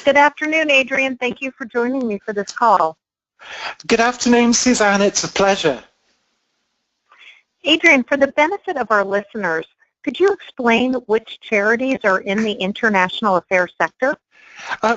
Good afternoon, Adrian. Thank you for joining me for this call. Good afternoon, Suzanne. It's a pleasure. Adrian, for the benefit of our listeners, could you explain which charities are in the international affairs sector?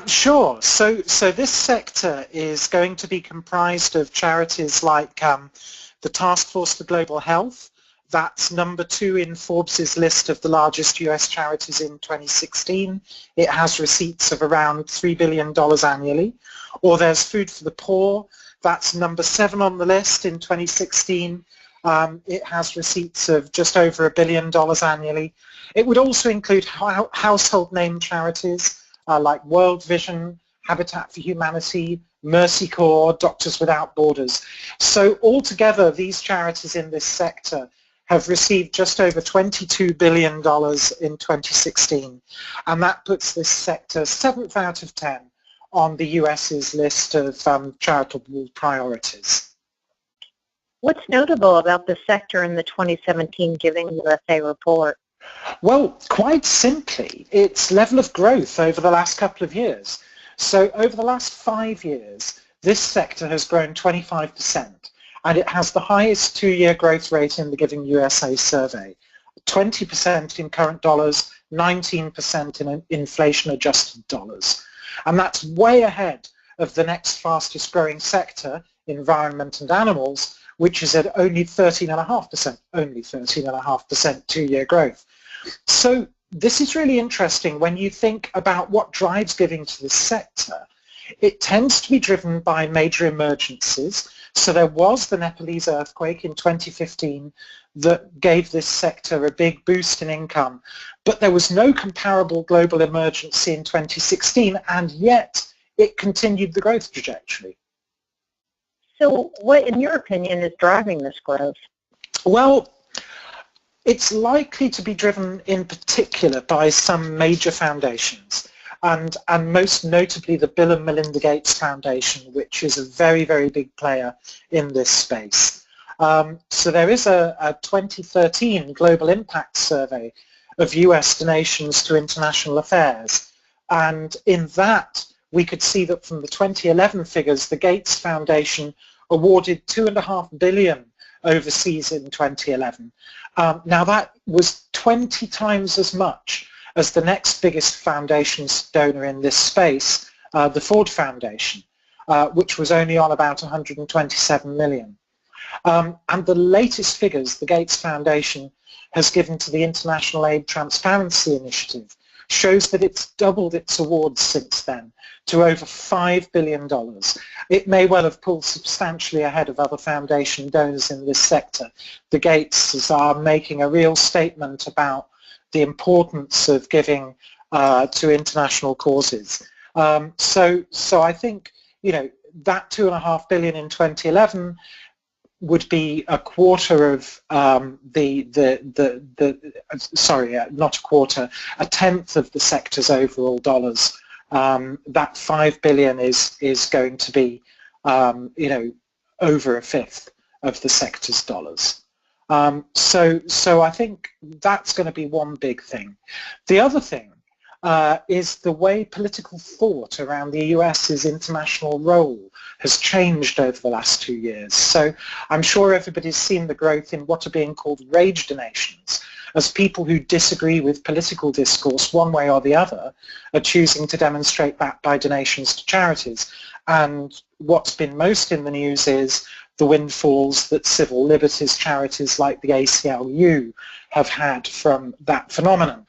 Sure. So this sector is going to be comprised of charities like the Task Force for Global Health. That's number 2 in Forbes' list of the largest US charities in 2016. It has receipts of around $3 billion annually. Or there's Food for the Poor. That's number 7 on the list in 2016. It has receipts of just over $1 billion annually. It would also include household name charities like World Vision, Habitat for Humanity, Mercy Corps, Doctors Without Borders. So altogether, these charities in this sector have received just over $22 billion in 2016. And that puts this sector 7th out of 10 on the US's list of charitable priorities. What's notable about the sector in the 2017 Giving USA report? Well, quite simply, its level of growth over the last couple of years. So over the last 5 years, this sector has grown 25%, and it has the highest 2-year growth rate in the Giving USA survey, 20% in current dollars, 19% in inflation-adjusted dollars. And that's way ahead of the next fastest growing sector, environment and animals, which is at only 13.5%, 2-year growth. So this is really interesting when you think about what drives giving to this sector. It tends to be driven by major emergencies. So there was the Nepalese earthquake in 2015 that gave this sector a big boost in income, but there was no comparable global emergency in 2016, and yet it continued the growth trajectory. So what, in your opinion, is driving this growth? Well, it's likely to be driven in particular by some major foundations, and most notably the Bill and Melinda Gates Foundation, which is a very, very big player in this space. So there is a 2013 Global Impact Survey of US donations to international affairs, and in that we could see that from the 2011 figures, the Gates Foundation awarded $2.5 billion overseas in 2011. Now that was 20 times as much as the next biggest foundation's donor in this space, the Ford Foundation, which was only on about 127 million. And the latest figures the Gates Foundation has given to the International Aid Transparency Initiative shows that it's doubled its awards since then to over $5 billion. It may well have pulled substantially ahead of other foundation donors in this sector. The Gateses are making a real statement about the importance of giving to international causes. So I think, you know, that $2.5 billion in 2011 would be a quarter of not a quarter, a tenth of the sector's overall dollars. That $5 billion is going to be, you know, over a fifth of the sector's dollars. So I think that's going to be one big thing. The other thing is the way political thought around the US's international role has changed over the last 2 years. So I'm sure everybody's seen the growth in what are being called rage donations, as people who disagree with political discourse one way or the other are choosing to demonstrate that by donations to charities. And what's been most in the news is the windfalls that civil liberties charities like the ACLU have had from that phenomenon.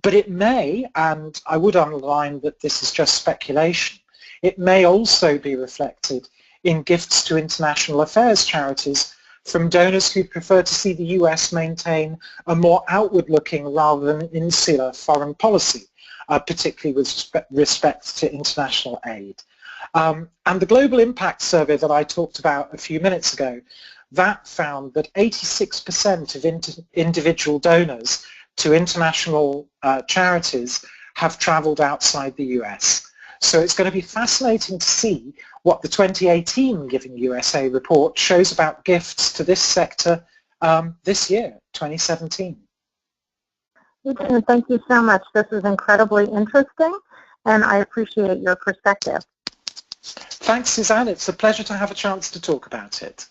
But it may, and I would underline that this is just speculation, it may also be reflected in gifts to international affairs charities from donors who prefer to see the US maintain a more outward-looking rather than insular foreign policy, particularly with respect to international aid. And the Global Impact Survey that I talked about a few minutes ago, that found that 86% of individual donors to international charities have traveled outside the US. So it's going to be fascinating to see what the 2018 Giving USA report shows about gifts to this sector this year, 2017. Adrian, thank you so much. This is incredibly interesting. and I appreciate your perspective. Thanks, Suzanne. It's a pleasure to have a chance to talk about it.